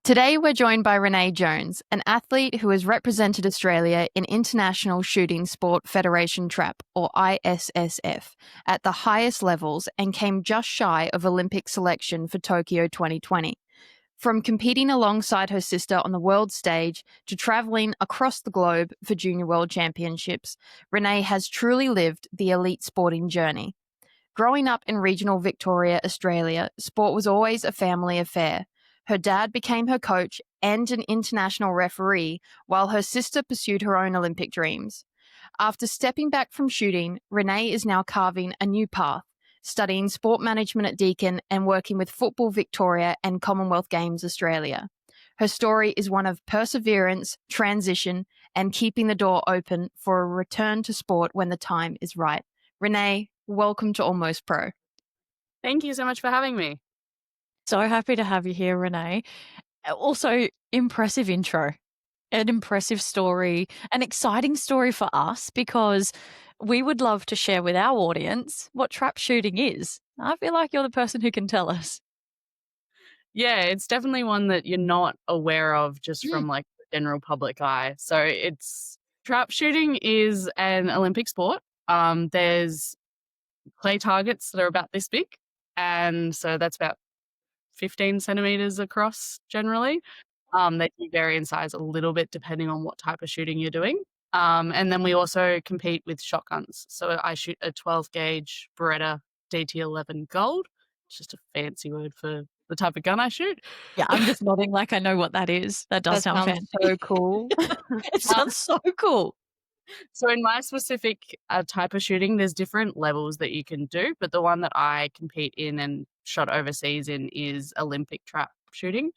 Today, we're joined by Renae Jones, an athlete who has represented Australia in International Shooting Sport Federation Trap, or ISSF, at the highest levels and came just shy of Olympic selection for Tokyo 2020. From competing alongside her sister on the world stage to travelling across the globe for Junior World Championships, Renae has truly lived the elite sporting journey. Growing up in regional Victoria, Australia, sport was always a family affair. Her dad became her coach and an international referee, while her sister pursued her own Olympic dreams. After stepping back from shooting, Renae is now carving a new path, studying sport management at Deakin and working with Football Victoria and Commonwealth Games Australia. Her story is one of perseverance, transition, and keeping the door open for a return to sport when the time is right. Renae, welcome to Almost Pro. Thank you so much for having me. So happy to have you here, Renae. Also, impressive intro, an impressive story, an exciting story for us because we would love to share with our audience what trap shooting is. I feel like you're the person who can tell us. Yeah, it's definitely one that you're not aware of just from like the general public eye. So trap shooting is an Olympic sport. There's clay targets that are about this big. And so that's about 15 centimeters across generally. They do vary in size a little bit depending on what type of shooting you're doing. And then we also compete with shotguns. So I shoot a 12 gauge Beretta DT11 Gold. It's just a fancy word for the type of gun I shoot. Yeah, I'm just nodding like I know what that is. That does sound fancy. So cool. It sounds so cool. So in my specific type of shooting, there's different levels that you can do, but the one that I compete in and shot overseas in is Olympic trap shooting.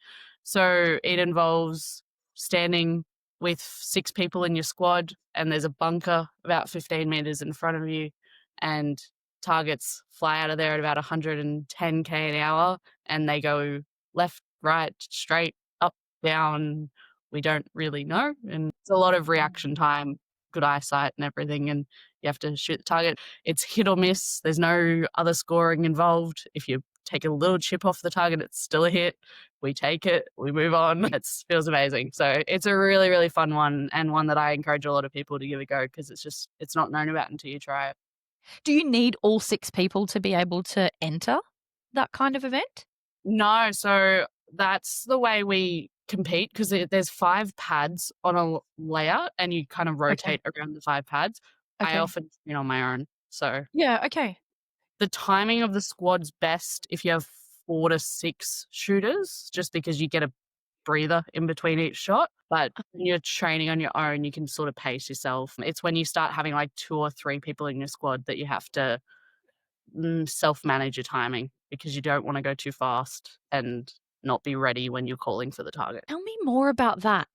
So it involves standing with 6 people in your squad, and there's a bunker about 15 meters in front of you, and targets fly out of there at about 110k an hour, and they go left, right, straight, up, down. We don't really know, and it's a lot of reaction time, good eyesight and everything, and you have to shoot the target. It's hit or miss. There's no other scoring involved. If you take a little chip off the target, it's still a hit. We take it, we move on. It feels amazing. So it's a really, really fun one, and one that I encourage a lot of people to give a go because it's not known about until you try it. Do you need all 6 people to be able to enter that kind of event? No, so that's the way we compete because there's 5 pads on a layout and you kind of rotate around the 5 pads. I often train on my own. So yeah, okay. The timing of the squad's best if you have 4 to 6 shooters, just because you get a breather in between each shot. But when you're training on your own, you can sort of pace yourself. It's when you start having like 2 or 3 people in your squad that you have to self-manage your timing because you don't want to go too fast and not be ready when you're calling for the target. Tell me more about that.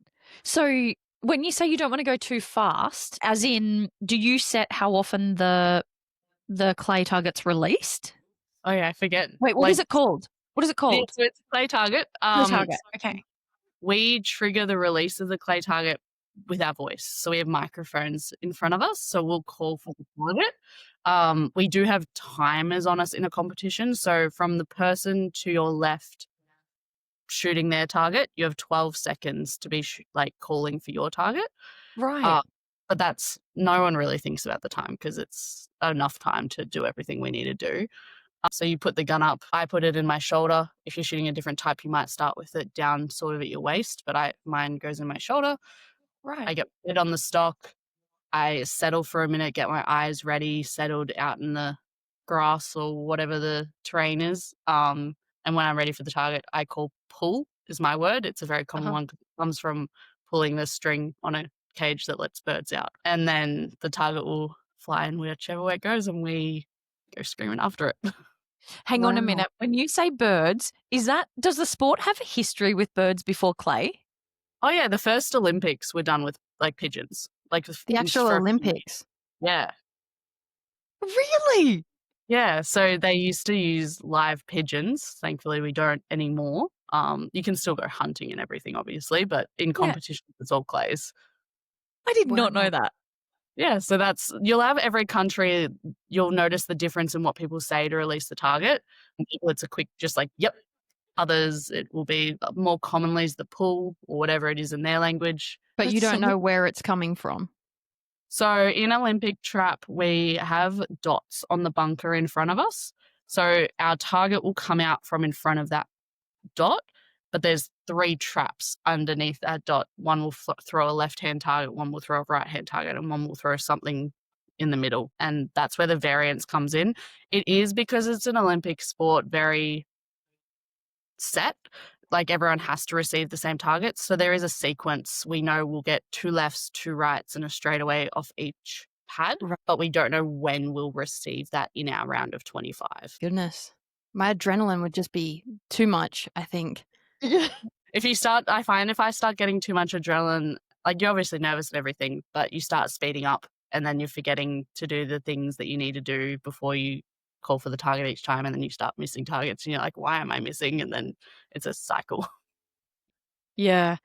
So when you say you don't want to go too fast, as in, do you set how often the clay target's released? Oh yeah, I forget. Wait, what is it called? What is it called? Yeah, so it's a clay target. Clay target. Okay. We trigger the release of the clay target with our voice. So we have microphones in front of us. So we'll call for the target. We do have timers on us in a competition. So from the person to your left shooting their target, you have 12 seconds to be calling for your target. Right. But no one really thinks about the time because it's enough time to do everything we need to do. So you put the gun up. I put it in my shoulder. If you're shooting a different type, you might start with it down sort of at your waist, but mine goes in my shoulder. Right. I get it on the stock. I settle for a minute, get my eyes ready, settled out in the grass or whatever the terrain is. And when I'm ready for the target, I call pull is my word. It's a very common one because it comes from pulling the string on a cage that lets birds out. And then the target will fly in whichever way it goes and we go screaming after it. Hang on a minute. When you say birds, does the sport have a history with birds before clay? Oh yeah, the first Olympics were done with like pigeons. Like the actual Olympics. Yeah. Really? Yeah, so they used to use live pigeons. Thankfully, we don't anymore. You can still go hunting and everything, obviously, but in competition, it's all clays. I did not know that. Yeah, so you'll have every country, you'll notice the difference in what people say to release the target. And people, it's a quick, just like, yep. Others, it will be more commonly is the pool or whatever it is in their language. But you That's don't so know where it's coming from. So in Olympic trap, we have dots on the bunker in front of us. So our target will come out from in front of that dot, but there's 3 traps underneath that dot. One will throw a left-hand target, one will throw a right-hand target, and one will throw something in the middle. And that's where the variance comes in. It is, because it's an Olympic sport, very set. Like, everyone has to receive the same targets. So there is a sequence. We know we'll get 2 lefts, 2 rights, and a straightaway off each pad, Right. but we don't know when we'll receive that in our round of 25. Goodness. My adrenaline would just be too much, I think. Yeah. I find if I start getting too much adrenaline, like, you're obviously nervous and everything, but you start speeding up and then you're forgetting to do the things that you need to do before you call for the target each time, and then you start missing targets and you're like, why am I missing? And then it's a cycle. Yeah.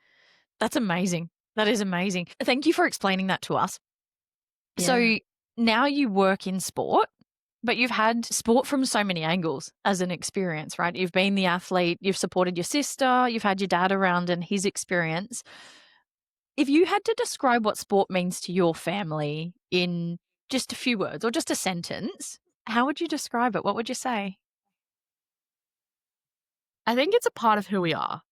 That's amazing. That is amazing. Thank you for explaining that to us. Yeah. So now you work in sport, but you've had sport from so many angles as an experience, right? You've been the athlete, you've supported your sister, you've had your dad around and his experience. If you had to describe what sport means to your family in just a few words or just a sentence, how would you describe it? What would you say? I think it's a part of who we are.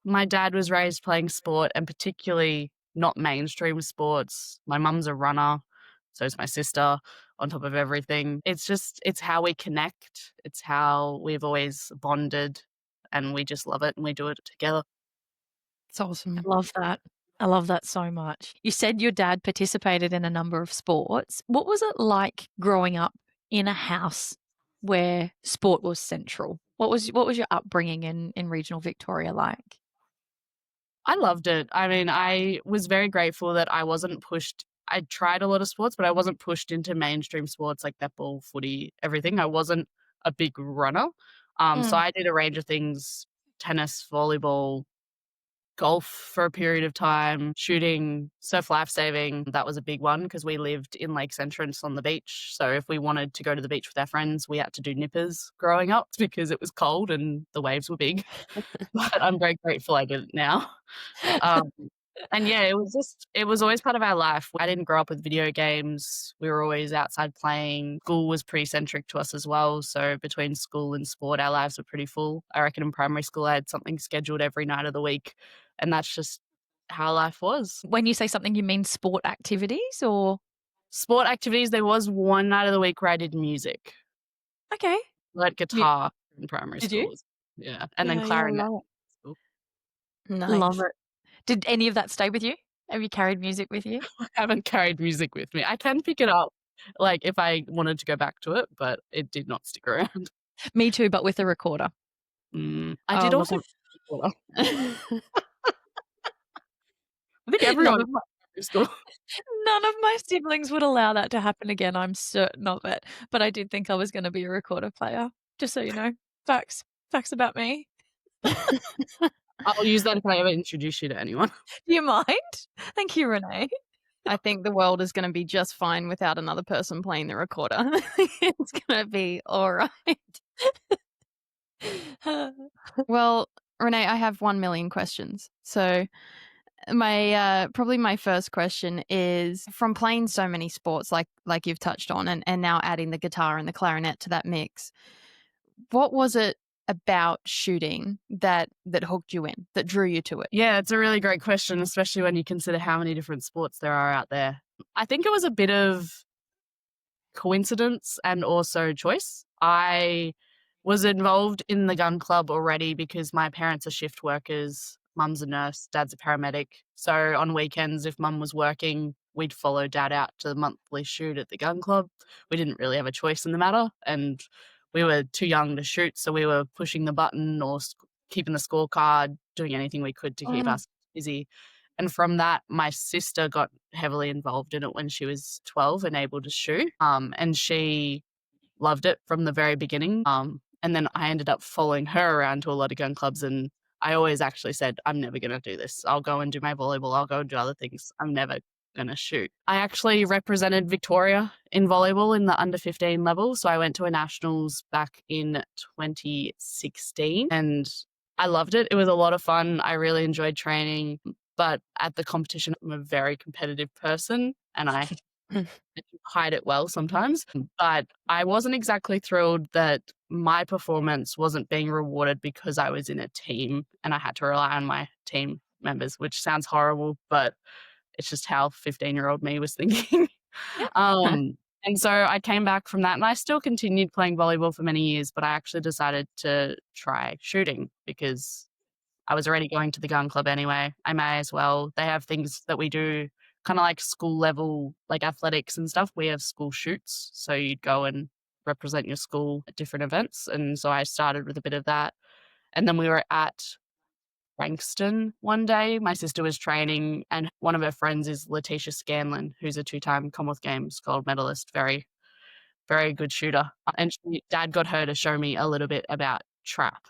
My dad was raised playing sport, and particularly not mainstream sports. My mum's a runner, so is my sister, on top of everything. It's how we connect. It's how we've always bonded, and we just love it, and we do it together. It's awesome. I love that. I love that so much. You said your dad participated in a number of sports. What was it like growing up in a house where sport was central? What was your upbringing in regional Victoria like? I loved it. I mean, I was very grateful that I wasn't pushed. I tried a lot of sports, but I wasn't pushed into mainstream sports like netball, footy, everything. I wasn't a big runner. So I did a range of things: tennis, volleyball, golf for a period of time, shooting, surf lifesaving. That was a big one because we lived in Lakes Entrance on the beach. So if we wanted to go to the beach with our friends, we had to do nippers growing up because it was cold and the waves were big. But I'm very grateful I did it now. And yeah, it was always part of our life. I didn't grow up with video games. We were always outside playing. School was pretty centric to us as well. So between school and sport, our lives were pretty full. I reckon in primary school, I had something scheduled every night of the week. And that's just how life was. When you say something, you mean sport activities or? Sport activities, there was one night of the week where I did music. Okay. I had guitar in primary Did you? schools. Yeah. And then Yeah, clarinet. love School. it. Nice. Love it. Did any of that stay with you? Have you carried music with you? I haven't carried music with me. I can pick it up, like, if I wanted to go back to it, but it did not stick around. Me too, but with a recorder. I did Oh, also. look, I think everyone in primary school. none of my siblings would allow that to happen again. I'm certain of it. But I did think I was going to be a recorder player. Just so you know, facts about me. I'll use that if I ever introduce you to anyone. Do you mind? Thank you, Renae. I think the world is going to be just fine without another person playing the recorder. It's going to be all right. Well, Renae, I have 1 million questions. So my probably my first question is, from playing so many sports like you've touched on, and now adding the guitar and the clarinet to that mix, what was it about shooting that hooked you in, that drew you to it? Yeah, it's a really great question, especially when you consider how many different sports there are out there. I think it was a bit of coincidence and also choice. I was involved in the gun club already because my parents are shift workers. Mum's a nurse, dad's a paramedic. So on weekends, if mum was working, we'd follow dad out to the monthly shoot at the gun club. We didn't really have a choice in the matter, and we were too young to shoot, so we were pushing the button or keeping the scorecard, doing anything we could to keep us busy. And from that, my sister got heavily involved in it when she was 12 and able to shoot. And she loved it from the very beginning. And then I ended up following her around to a lot of gun clubs, and I always actually said, I'm never going to do this. I'll go and do my volleyball. I'll go and do other things. I'm never going to shoot. I actually represented Victoria in volleyball in the under 15 level. So I went to a nationals back in 2016, and I loved it. It was a lot of fun. I really enjoyed training, but at the competition, I'm a very competitive person and I hide it well sometimes. But I wasn't exactly thrilled that my performance wasn't being rewarded because I was in a team and I had to rely on my team members, which sounds horrible, but it's just how 15-year-old me was thinking. And so I came back from that and I still continued playing volleyball for many years, but I actually decided to try shooting because I was already going to the gun club anyway. I may as well. They have things that we do kind of like school level, like athletics and stuff. We have school shoots. So you'd go and represent your school at different events. And so I started with a bit of that. And then we were at Grandstand one day. My sister was training, and one of her friends is Letitia Scanlon, who's a two-time Commonwealth Games gold medalist, very, very good shooter. And Dad got her to show me a little bit about trap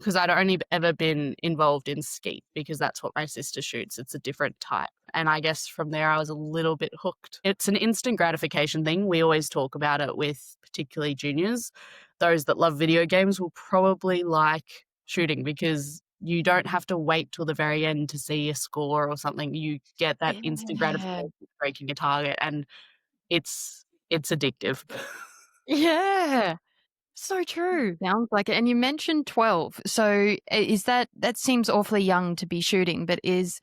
because I'd only ever been involved in skeet because that's what my sister shoots. It's a different type. And I guess from there, I was a little bit hooked. It's an instant gratification thing. We always talk about it with particularly juniors. Those that love video games will probably like shooting because you don't have to wait till the very end to see a score or something. You get that instant gratification of breaking a target, and it's addictive. Yeah. So true. Sounds like it. And you mentioned 12. So is that seems awfully young to be shooting, but is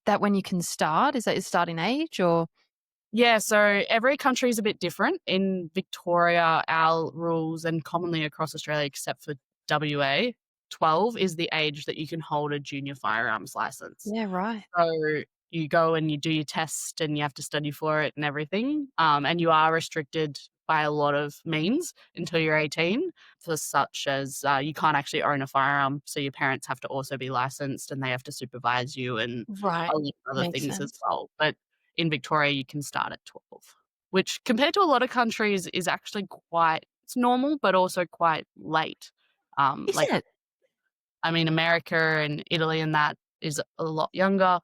that when you can start? Is that your starting age or? Yeah, so every country is a bit different. In Victoria, our rules, and commonly across Australia, except for WA, 12 is the age that you can hold a junior firearms license. Yeah, right. So you go and you do your test and you have to study for it and everything. And you are restricted by a lot of means until you're 18, for such as you can't actually own a firearm. So your parents have to also be licensed and they have to supervise you and Right. a lot of other Makes things as sense. well. But in Victoria, you can start at 12, which compared to a lot of countries is actually it's normal, but also quite late. Is Like, it? I mean, America and Italy and that is a lot younger.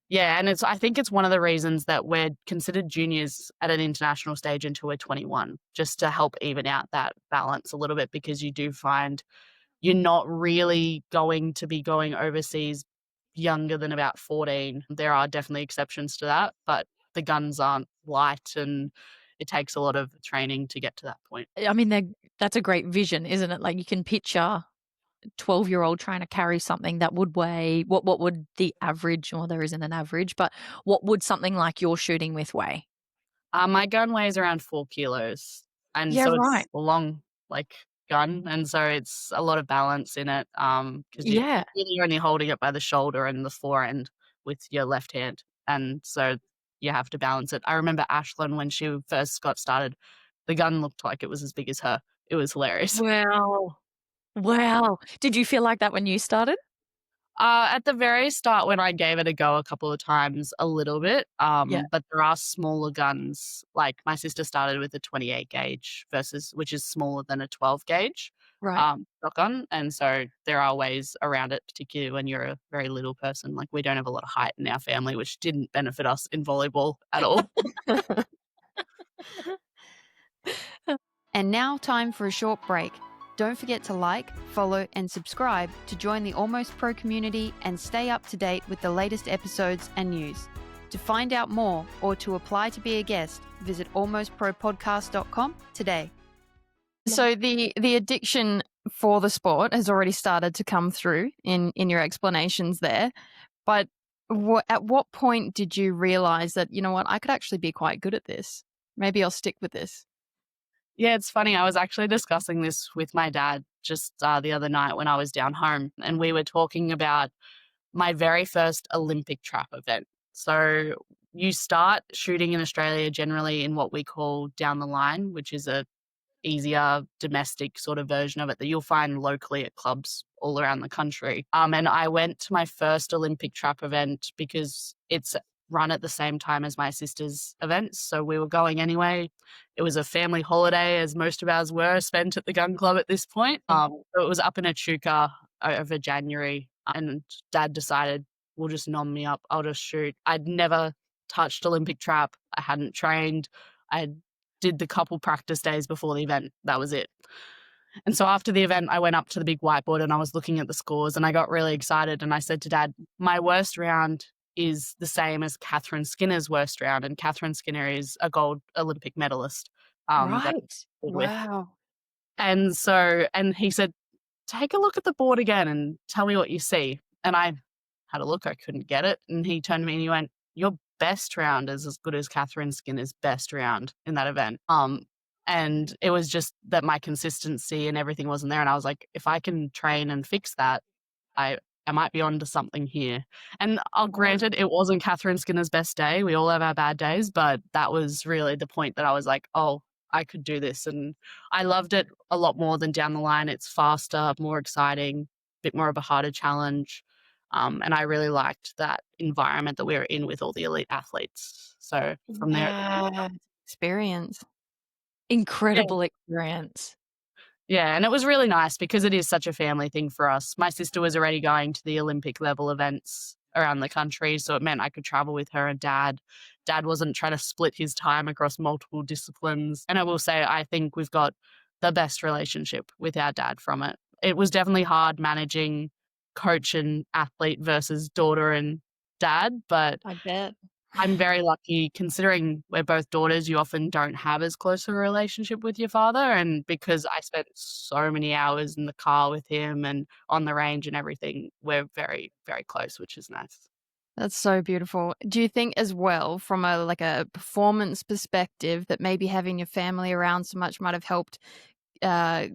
Yeah, and I think it's one of the reasons that we're considered juniors at an international stage until we're 21, just to help even out that balance a little bit, because you do find you're not really going to be going overseas younger than about 14. There are definitely exceptions to that, but the guns aren't light and it takes a lot of training to get to that point. I mean, that's a great vision, isn't it? Like you can picture 12-year-old trying to carry something that would weigh what would the average, or there isn't an average, but what would something like you're shooting with weigh? My gun weighs around 4 kilos, and Yeah, so right. it's a long, like, gun, and so it's a lot of balance in it, 'cause Yeah. you're really only holding it by the shoulder and the forehand with your left hand, and so you have to balance it. I remember Ashlyn, when she first got started, the gun looked like it was as big as her. It was hilarious. Wow. Wow. Did you feel like that when you started? At the very start, when I gave it a go a couple of times, a little bit, Yeah. but there are smaller guns. Like my sister started with a 28 gauge which is smaller than a 12 gauge Right. shotgun, and so there are ways around it, particularly when you're a very little person. Like we don't have a lot of height in our family, which didn't benefit us in volleyball at all. And now, time for a short break. Don't forget to like, follow, and subscribe to join the Almost Pro community and stay up to date with the latest episodes and news. To find out more or to apply to be a guest, visit almostpropodcast.com today. So the addiction for the sport has already started to come through in your explanations there. But at what point did you realize that, you know what, I could actually be quite good at this? Maybe I'll stick with this. Yeah, it's funny. I was actually discussing this with my dad just the other night when I was down home, and we were talking about my very first Olympic trap event. So you start shooting in Australia generally in what we call down the line, which is a easier domestic sort of version of it that you'll find locally at clubs all around the country. And I went to my first Olympic trap event because it's run at the same time as my sister's events. So we were going anyway. It was a family holiday, as most of ours were spent at the gun club at this point. So it was up in Echuca over January, and Dad decided, we'll just nom me up. I'll just shoot. I'd never touched Olympic trap. I hadn't trained. I did the couple practice days before the event. That was it. And so after the event, I went up to the big whiteboard and I was looking at the scores and I got really excited and I said to Dad, my worst round is the same as Catherine Skinner's worst round. And Catherine Skinner is a gold Olympic medalist that I Right. did with. Wow. And he said, take a look at the board again and tell me what you see. And I had a look, I couldn't get it. And he turned to me and he went, your best round is as good as Catherine Skinner's best round in that event. And it was just that my consistency and everything wasn't there. And I was like, if I can train and fix that, I I might be onto something here. And granted, it wasn't Catherine Skinner's best day. We all have our bad days, but that was really the point that I was like, oh, I could do this. And I loved it a lot more than down the line. It's faster, more exciting, a bit more of a harder challenge. And I really liked that environment that we were in with all the elite athletes. So from there, Yeah. Experience. yeah, Incredible experience. yeah, and it was really nice because it is such a family thing for us. My sister was already going to the Olympic level events around the country, so it meant I could travel with her and Dad. Dad wasn't trying to split his time across multiple disciplines. And I will say, I think we've got the best relationship with our dad from it. It was definitely hard managing coach and athlete versus daughter and dad, but I bet. I'm very lucky considering we're both daughters, you often don't have as close a relationship with your father. And because I spent so many hours in the car with him and on the range and everything, we're very, very close, which is nice. That's so beautiful. Do you think as well, from a performance perspective, that maybe having your family around so much might have helped uh,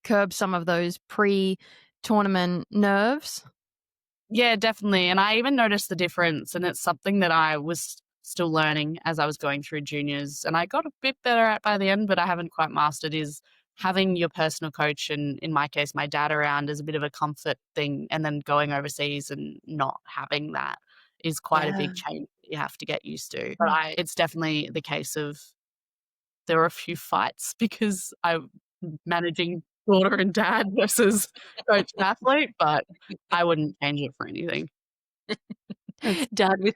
curb some of those pre-tournament nerves? Yeah, definitely. And I even noticed the difference. And it's something that I was still learning as I was going through juniors. And I got a bit better at by the end, but I haven't quite mastered is having your personal coach and in my case, my dad around is a bit of a comfort thing. And then going overseas and not having that is quite a Yeah. big change that you have to get used to. But it's definitely the case of there were a few fights because I'm managing daughter and dad versus coach and athlete, but I wouldn't change it for anything. It's Dad with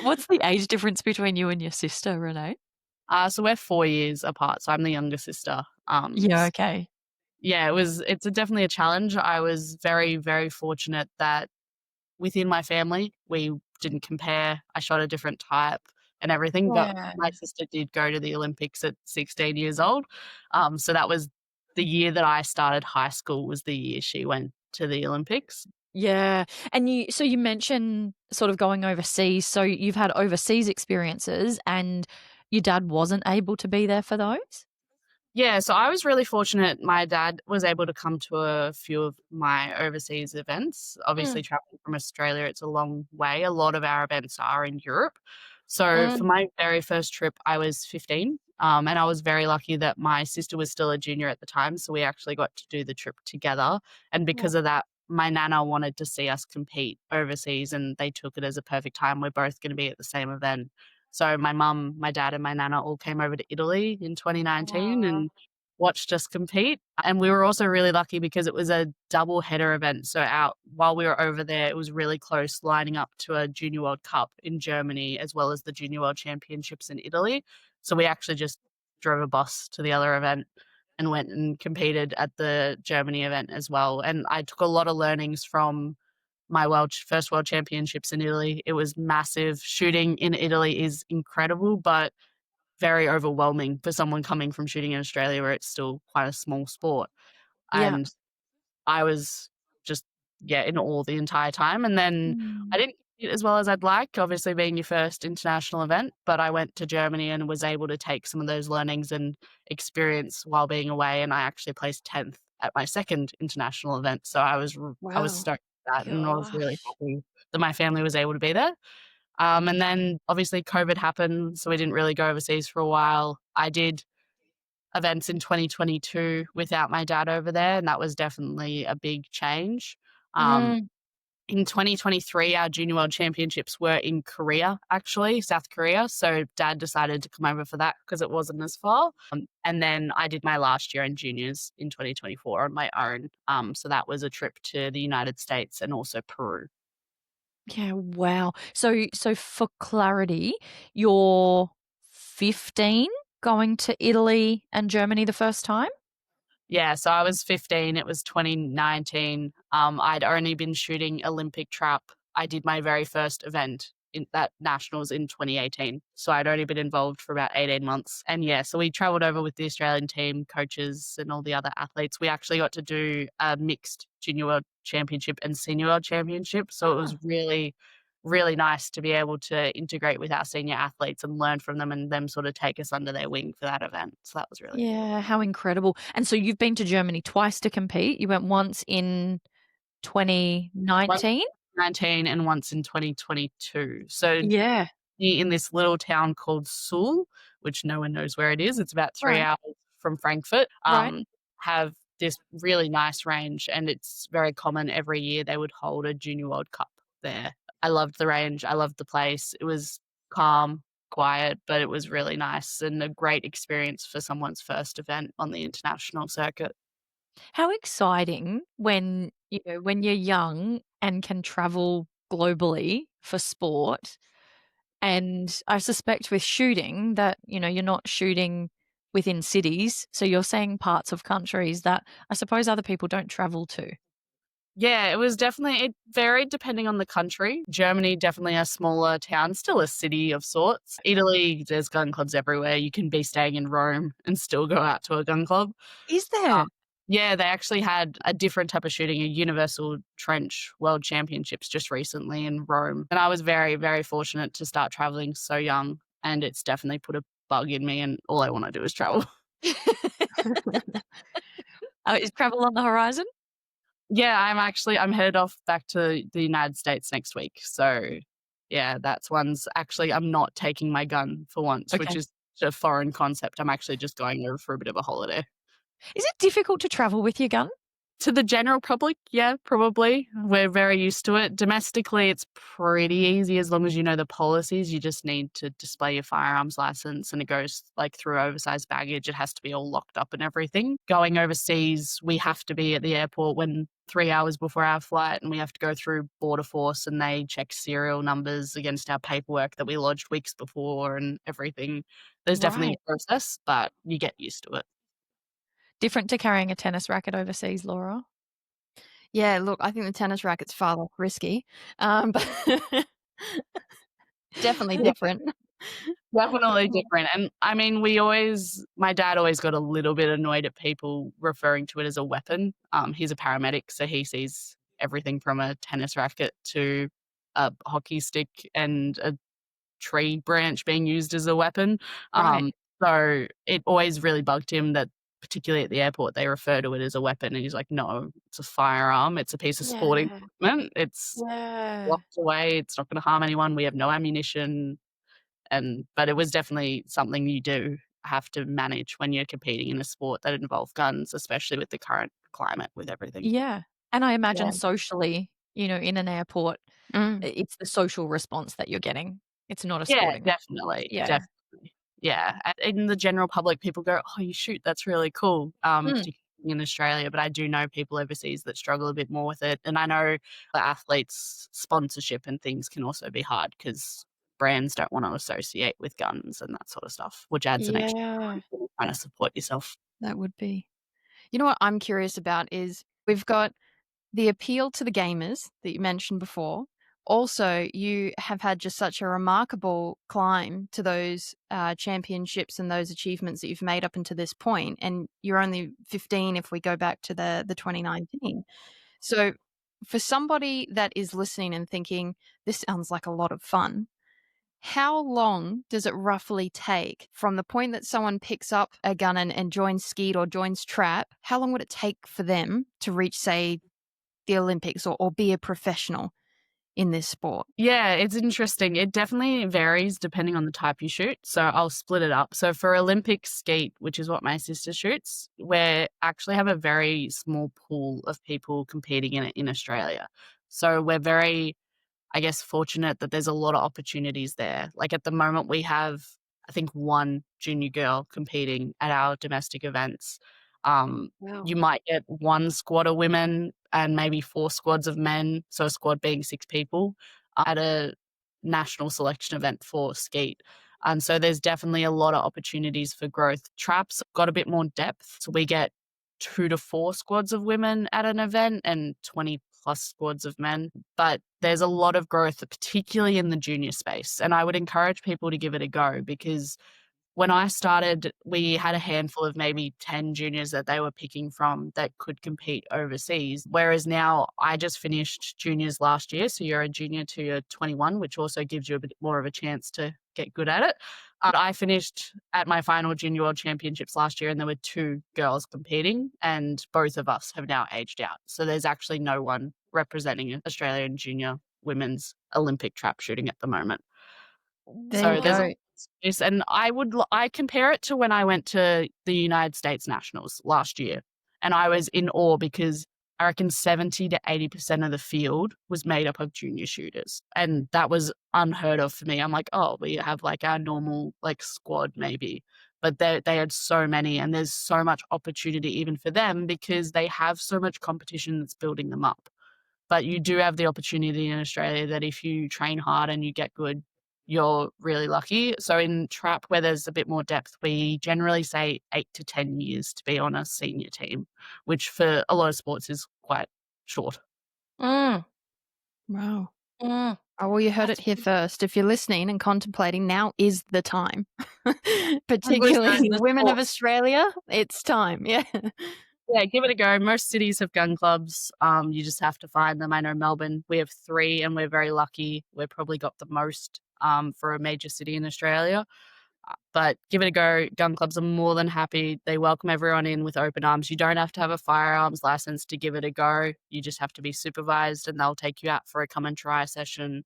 what's the age difference between you and your sister, Renae? so we're 4 years apart, so I'm the younger sister. Yeah, okay. Yeah, it's definitely a challenge. I was very, very fortunate that within my family, we didn't compare. I shot a different type and everything, but Yeah. my sister did go to the Olympics at 16 years old. So that was the year that I started high school was the year she went to the Olympics. Yeah, and you mentioned sort of going overseas, so you've had overseas experiences and your dad wasn't able to be there for those? Yeah, so I was really fortunate. My dad was able to come to a few of my overseas events. Mm, Obviously, traveling from Australia, it's a long way. A lot of our events are in Europe. So for mm, my very first trip, I was 15. And I was very lucky that my sister was still a junior at the time. So we actually got to do the trip together. And Yeah. because of that, my nana wanted to see us compete overseas and they took it as a perfect time. We're both going to be at the same event. So my mum, my dad, and my nana all came over to Italy in 2019 Aw. and watched us compete. And we were also really lucky because it was a double header event. So out while we were over there, it was really close lining up to a Junior World Cup in Germany as well as the Junior World Championships in Italy. So we actually just drove a bus to the other event and went and competed at the Germany event as well. And I took a lot of learnings from my first world championships in Italy. It was massive. Shooting in Italy is incredible, but very overwhelming for someone coming from shooting in Australia where it's still quite a small sport. yeah. And I was just, yeah, in awe the entire time. And then I Mm. didn't compete as well as I'd like, obviously being your first international event, but I went to Germany and was able to take some of those learnings and experience while being away. And I actually placed 10th at my second international event. So I was Wow. stoked with that and I was really Gosh. happy that my family was able to be there. And then obviously COVID happened, so we didn't really go overseas for a while. I did events in 2022 without my dad over there, and that was definitely a big change. Um, Mm, in 2023, our Junior World Championships were in Korea, actually, South Korea. So dad decided to come over for that because it wasn't as far. And then I did my last year in juniors in 2024 on my own. So that was a trip to the United States and also Peru. yeah, wow. So for clarity, you're 15 going to Italy and Germany the first time? Yeah, so I was 15, it was 2019. I'd only been shooting Olympic trap. I did my very first event in that nationals in 2018. So I'd only been involved for about 18 months. And yeah, so we traveled over with the Australian team, coaches and all the other athletes. We actually got to do a mixed junior world championship and senior world championship. So it was really, really nice to be able to integrate with our senior athletes and learn from them and them sort of take us under their wing for that event. So that was really cool. Yeah, how incredible. And so you've been to Germany twice to compete. You went once in Once 2019? 19 and once in 2022. So Yeah, in this little town called Suhl, which no one knows where it is. It's about 3 right, hours from Frankfurt. right. Have this really nice range, and it's very common every year they would hold a Junior World Cup there. I loved the range. I loved the place. It was calm, quiet, but it was really nice and a great experience for someone's first event on the international circuit. How exciting when, when you're young and can travel globally for sport. And I suspect with shooting that, you're not shooting within cities, so you're saying parts of countries that I suppose other people don't travel to. Yeah, it varied depending on the country. Germany, definitely a smaller town, still a city of sorts. Italy, there's gun clubs everywhere. You can be staying in Rome and still go out to a gun club. Is Um, there? yeah, they actually had a different type of shooting, a universal trench world championships just recently in Rome. And I was very, very fortunate to start traveling so young, and it's definitely put a bug in me, and all I want to do is travel. Is travel on the horizon? Yeah, I'm headed off back to the United States next week. So, yeah, that's one's actually I'm not taking my gun for once, which Okay. is a foreign concept. I'm actually just going over for a bit of a holiday. Is it difficult to travel with your gun? To the general public, yeah, probably. We're very used to it. Domestically, it's pretty easy as long as you know the policies. You just need to display your firearms license and it goes like through oversized baggage. It has to be all locked up and everything. Going overseas, we have to be at the airport when 3 hours before our flight and we have to go through border force and they check serial numbers against our paperwork that we lodged weeks before and everything. There's definitely Right. a process, but you get used to it. Different to carrying a tennis racket overseas, Laura? Yeah, look, I think the tennis racket's far less risky, but definitely different. Definitely different, and I mean, my dad always got a little bit annoyed at people referring to it as a weapon. He's a paramedic, so he sees everything from a tennis racket to a hockey stick and a tree branch being used as a weapon. Right. So it always really bugged him that, particularly at the airport, they refer to it as a weapon, and he's like, "No, it's a firearm. It's a piece of sporting Yeah. equipment. It's Yeah. locked away. It's not gonna harm anyone. We have no ammunition." But it was definitely something you do have to manage when you're competing in a sport that involves guns, especially with the current climate with everything. Yeah. And I imagine Yeah. socially, in an airport, Mm. it's the social response that you're getting. It's not a Yeah, sporting response. definitely, Yeah. definitely. Yeah, in the general public, people go, "Oh, you shoot, that's really cool," Mm. particularly in Australia, but I do know people overseas that struggle a bit more with it, and I know the athletes' sponsorship and things can also be hard because brands don't wanna associate with guns and that sort of stuff, which adds an extra Yeah. trying to support yourself. That would be. You know what I'm curious about is we've got the appeal to the gamers that you mentioned before. Also, you have had just such a remarkable climb to those championships and those achievements that you've made up until this point, and you're only 15 if we go back to the 2019. So, for somebody that is listening and thinking this sounds like a lot of fun, how long does it roughly take from the point that someone picks up a gun and joins skeet or joins trap? How long would it take for them to reach, say, the Olympics or be a professional in this sport? Yeah, it's interesting. It definitely varies depending on the type you shoot. So I'll split it up. So for Olympic skeet, which is what my sister shoots, we actually have a very small pool of people competing in it in Australia. So we're very, I guess, fortunate that there's a lot of opportunities there. Like at the moment, we have, I think, one junior girl competing at our domestic events. Wow. You might get one squad of women and maybe four squads of men, so a squad being six people, at a national selection event for skeet. And so there's definitely a lot of opportunities for growth. Traps got a bit more depth. So we get 2 to 4 squads of women at an event and 20 plus squads of men. But there's a lot of growth, particularly in the junior space. And I would encourage people to give it a go, because when I started, we had a handful of maybe 10 juniors that they were picking from that could compete overseas. Whereas now I just finished juniors last year. So you're a junior to your 21, which also gives you a bit more of a chance to get good at it. I finished at my final junior world championships last year, and there were 2 girls competing, and both of us have now aged out. So there's actually no one representing Australian junior women's Olympic trap shooting at the moment. There you There's go. Yes, and I compare it to when I went to the United States Nationals last year, and I was in awe because I reckon 70 to 80% of the field was made up of junior shooters, and that was unheard of for me. I'm like, "Oh, we have, like, our normal, like, squad maybe," but they had so many, and there's so much opportunity even for them because they have so much competition that's building them up. But you do have the opportunity in Australia that if you train hard and you get good, you're really lucky. So in trap, where there's a bit more depth, we generally say 8 to 10 years to be on a senior team, which for a lot of sports is quite short. Mm, Wow. mm. Oh, well, you heard it That's here first. If you're listening and contemplating, now is the time. This Particularly is the women of sport. Australia, it's time. Yeah. Yeah, give it a go. Most cities have gun clubs. You just have to find them. I know Melbourne, we have 3, and we're very lucky. We've probably got the most for a major city in Australia. But give it a go. Gun clubs are more than happy. They welcome everyone in with open arms. You don't have to have a firearms license to give it a go. You just have to be supervised, and they'll take you out for a come and try session.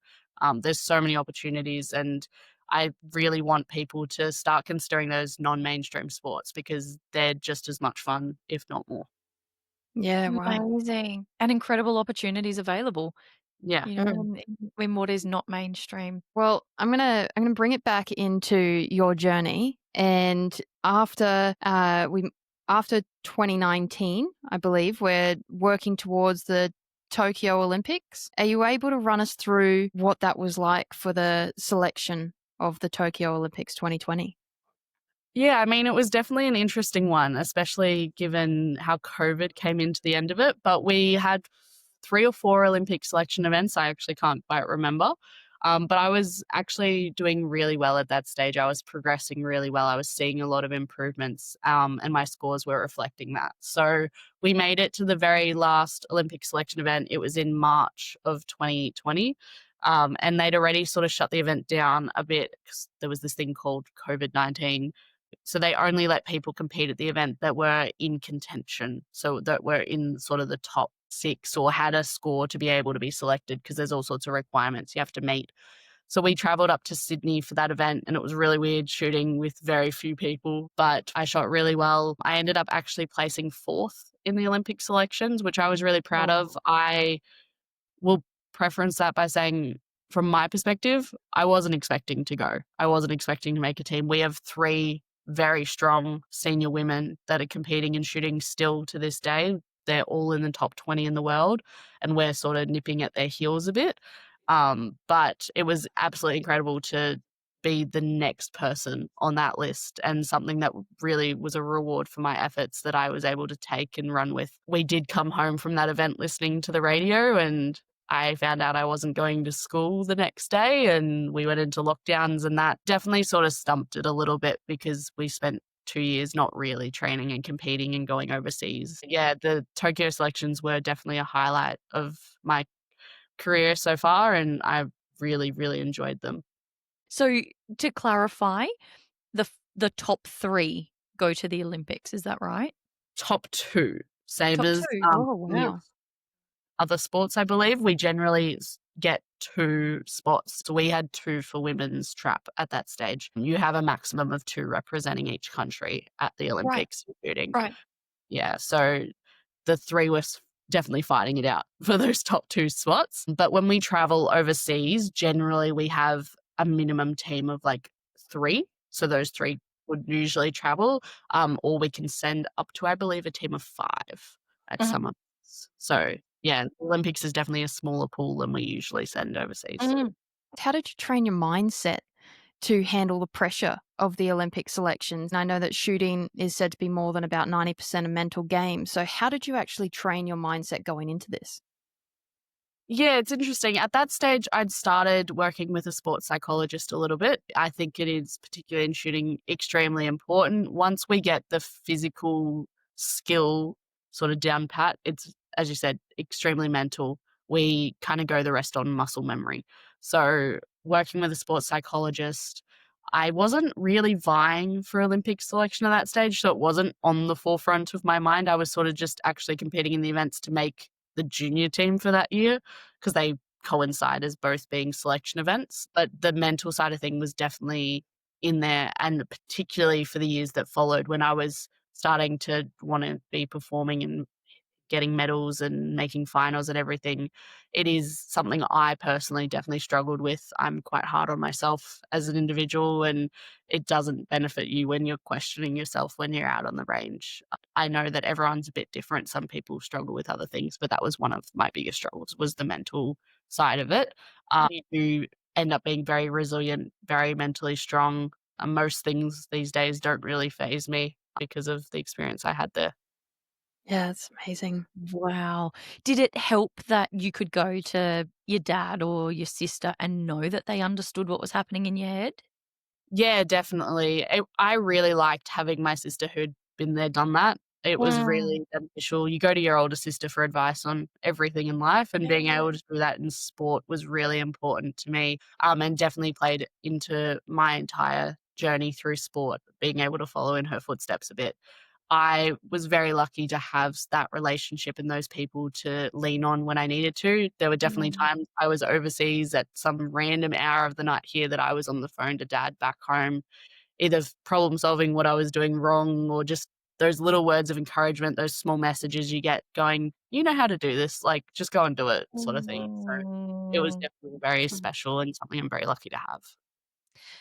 There's so many opportunities, and I really want people to start considering those non-mainstream sports because they're just as much fun, if not more. Yeah, right. Amazing. And incredible opportunities available, Yeah. Mm. in what is not mainstream. Well, I'm gonna bring it back into your journey, and after 2019, I believe we're working towards the Tokyo Olympics. Are you able to run us through what that was like for the selection of the Tokyo Olympics 2020? Yeah, I mean, it was definitely an interesting one, especially given how COVID came into the end of it. But we had 3 or 4 Olympic selection events. I actually can't quite remember. But I was actually doing really well at that stage. I was progressing really well. I was seeing a lot of improvements, and my scores were reflecting that. So we made it to the very last Olympic selection event. It was in March of 2020. And they'd already sort of shut the event down a bit because there was this thing called COVID-19. So they only let people compete at the event that were in contention, so that were in sort of the top 6 or had a score to be able to be selected, because there's all sorts of requirements you have to meet. So we traveled up to Sydney for that event, and it was really weird shooting with very few people, but I shot really well. I ended up actually placing 4th in the Olympic selections, which I was really proud of. I will preference that by saying, from my perspective, I wasn't expecting to go. I wasn't expecting to make a team. We have 3 very strong senior women that are competing and shooting still to this day. They're all in the top 20 in the world, and we're sort of nipping at their heels a bit. But it was absolutely incredible to be the next person on that list, and something that really was a reward for my efforts that I was able to take and run with. We did come home from that event listening to the radio, and I found out I wasn't going to school the next day, and we went into lockdowns, and that definitely sort of stumped it a little bit because we spent 2 years not really training and competing and going overseas. Yeah, the Tokyo selections were definitely a highlight of my career so far, and I've really, really enjoyed them. So to clarify, the top 3 go to the Olympics, is that right? Top 2, same Top as 2. Oh, any wow. other sports, I believe. We generally get 2 spots. So we had 2 for women's trap at that stage. You have a maximum of 2 representing each country at the Right, Olympics shooting. right. Yeah, so the 3 were definitely fighting it out for those top 2 spots. But when we travel overseas, generally we have a minimum team of like 3. So those 3 would usually travel, or we can send up to, I believe, a team of 5 at Mhm, some of us. So yeah, Olympics is definitely a smaller pool than we usually send overseas. mhm. How did you train your mindset to handle the pressure of the Olympic selections? And I know that shooting is said to be more than about 90% a mental game. So how did you actually train your mindset going into this? Yeah, it's interesting. At that stage, I'd started working with a sports psychologist a little bit. I think it is, particularly in shooting, extremely important. Once we get the physical skill sort of down pat, it's, as you said, extremely mental. We kind of go the rest on muscle memory. So, working with a sports psychologist, I wasn't really vying for Olympic selection at that stage. So, it wasn't on the forefront of my mind. I was sort of just actually competing in the events to make the junior team for that year because they coincide as both being selection events. But the mental side of thing was definitely in there, and particularly for the years that followed when I was starting to want to be performing and getting medals and making finals and everything. It is something I personally definitely struggled with. I'm quite hard on myself as an individual, and it doesn't benefit you when you're questioning yourself when you're out on the range. I know that everyone's a bit different. Some people struggle with other things, but that was one of my biggest struggles, was the mental side of it. You end up being very resilient, very mentally strong. Most things these days don't really phase me because of the experience I had there. Yeah, it's amazing. Wow. Did it help that you could go to your dad or your sister and know that they understood what was happening in your head? Yeah, definitely. I really liked having my sister who'd been there, done that. It was Mm. really beneficial. You go to your older sister for advice on everything in life, and being Yeah. able to do that in sport was really important to me, and definitely played into my entire journey through sport, being able to follow in her footsteps a bit. I was very lucky to have that relationship and those people to lean on when I needed to. There were definitely Mm. times I was overseas at some random hour of the night here that I was on the phone to dad back home, either problem solving what I was doing wrong or just those little words of encouragement, those small messages you get going, "You know how to do this, like, just go and do it," sort of thing. So, it was Mm. definitely very special and something I'm very lucky to have.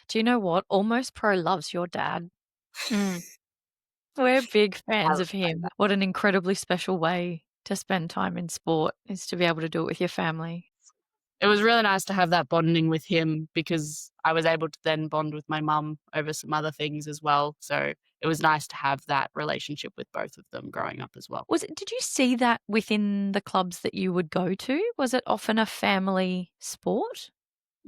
Do you know what? Almost Pro loves your dad. Mm. We're big I fans would of say him. that. What an incredibly special way to spend time in sport is to be able to do it with your family. It was really nice to have that bonding with him because I was able to then bond with my mum over some other things as well. So it was nice to have that relationship with both of them growing up as well. Did you see that within the clubs that you would go to? Was it often a family sport?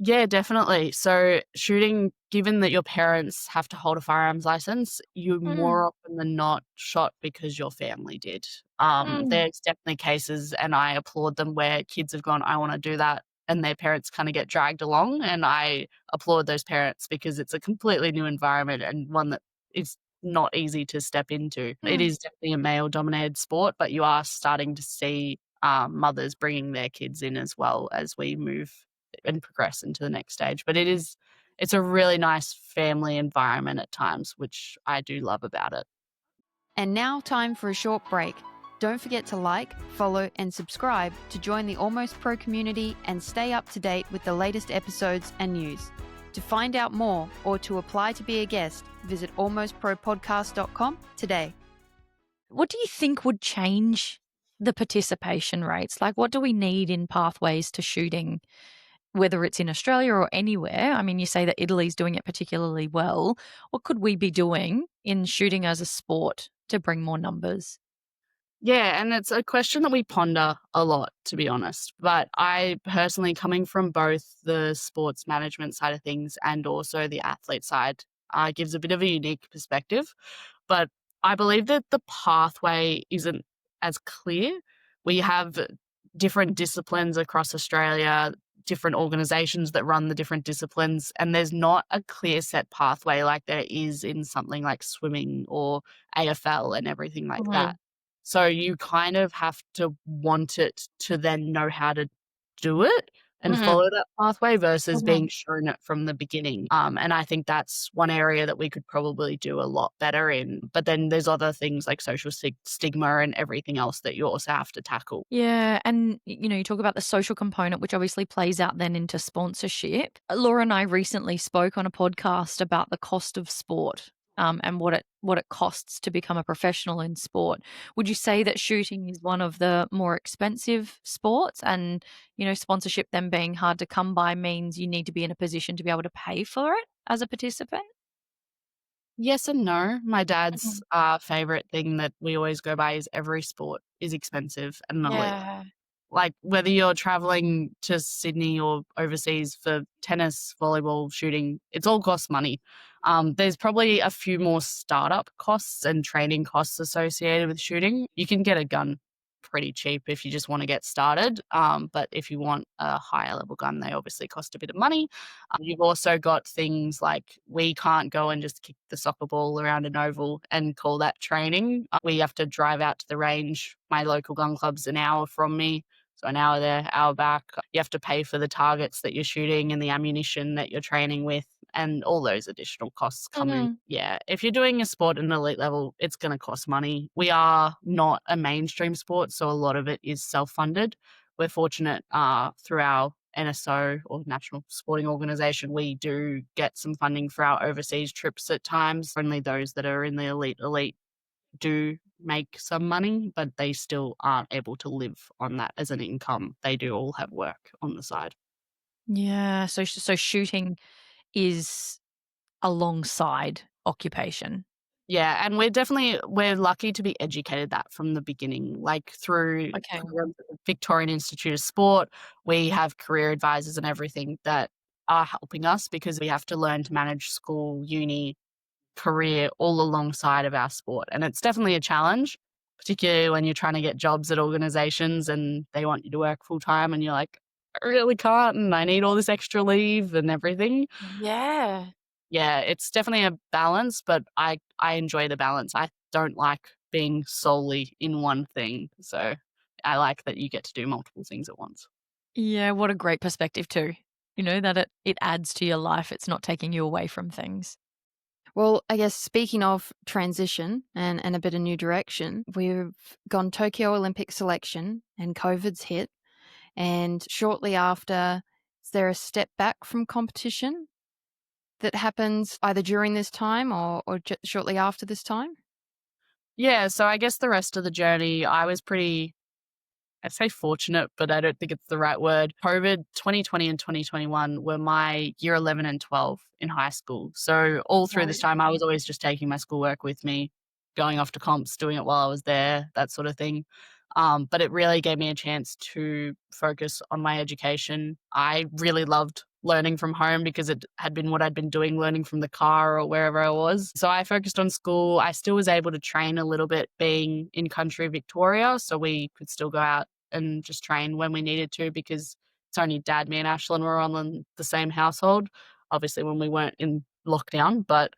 Yeah, definitely. So shooting, given that your parents have to hold a firearms license, you Mm. more often than not shot because your family did. Mm. There's definitely cases, and I applaud them, where kids have gone, "I want to do that," and their parents kind of get dragged along. And I applaud those parents because it's a completely new environment and one that is not easy to step into. It Mm. is definitely a male dominated sport, but you are starting to see mothers bringing their kids in as well as we move and progress into the next stage. But it's a really nice family environment at times, which I do love about it. And now, time for a short break. Don't forget to like, follow, and subscribe to join the Almost Pro community and stay up to date with the latest episodes and news. To find out more or to apply to be a guest, visit almostpropodcast.com today. What do you think would change the participation rates? Like, what do we need in pathways to shooting, whether it's in Australia or anywhere? I mean, you say that Italy's doing it particularly well. What could we be doing in shooting as a sport to bring more numbers? Yeah, and it's a question that we ponder a lot, to be honest. But I personally, coming from both the sports management side of things and also the athlete side, gives a bit of a unique perspective. But I believe that the pathway isn't as clear. We have different disciplines across Australia, different organizations that run the different disciplines, and there's not a clear set pathway like there is in something like swimming or AFL and everything like that. So you kind of have to want it to then know how to do it and Mhm. follow that pathway versus being Mhm. shown it from the beginning. And I think that's one area that we could probably do a lot better in. But then there's other things like social stigma and everything else that you also have to tackle. Yeah, and you talk about the social component, which obviously plays out then into sponsorship. Laura and I recently spoke on a podcast about the cost of sport, and what it costs to become a professional in sport. Would you say that shooting is one of the more expensive sports, and sponsorship then being hard to come by means you need to be in a position to be able to pay for it as a participant? Yes and no. My dad's Mhm. favorite thing that we always go by is every sport is expensive and not elite. Yeah. Like whether you're traveling to Sydney or overseas for tennis, volleyball, shooting, it's all costs money. There's probably a few more startup costs and training costs associated with shooting. You can get a gun pretty cheap if you just want to get started. But if you want a higher level gun, they obviously cost a bit of money. You've also got things like we can't go and just kick the soccer ball around an oval and call that training. We have to drive out to the range. My local gun club's an hour from me. So an hour there, hour back. You have to pay for the targets that you're shooting and the ammunition that you're training with, and all those additional costs come in. Mhm. Yeah, if you're doing a sport at an elite level, it's going to cost money. We are not a mainstream sport, so a lot of it is self-funded. We're fortunate through our NSO or National Sporting Organisation, we do get some funding for our overseas trips at times. Only those that are in the elite do make some money, but they still aren't able to live on that as an income. They do all have work on the side. Yeah, so shooting is alongside occupation. Yeah, and we're lucky to be educated that from the beginning, like through Okay. programs at the Victorian Institute of Sport, we have career advisors and everything that are helping us because we have to learn to manage school, uni, career all alongside of our sport. And it's definitely a challenge, particularly when you're trying to get jobs at organizations and they want you to work full time and you're like, I really can't and I need all this extra leave and everything. Yeah. Yeah, it's definitely a balance, but I enjoy the balance. I don't like being solely in one thing. So I like that you get to do multiple things at once. Yeah, what a great perspective too. You know, that it adds to your life. It's not taking you away from things. Well, I guess speaking of transition and a bit of new direction, we've gone Tokyo Olympic selection and COVID's hit. And shortly after, is there a step back from competition that happens either during this time or shortly after this time? Yeah, so I guess the rest of the journey, I was pretty I'd say fortunate, but I don't think it's the right word. COVID 2020 and 2021 were my year 11 and 12 in high school. So all through this Right. time, I was always just taking my schoolwork with me, going off to comps, doing it while I was there, that sort of thing. But it really gave me a chance to focus on my education. I really loved learning from home because it had been what I'd been doing, learning from the car or wherever I was. So I focused on school. I still was able to train a little bit being in country Victoria. So we could still go out and just train when we needed to because it's only dad, me, and Ashlyn were all in the same household. Obviously, when we weren't in lockdown, but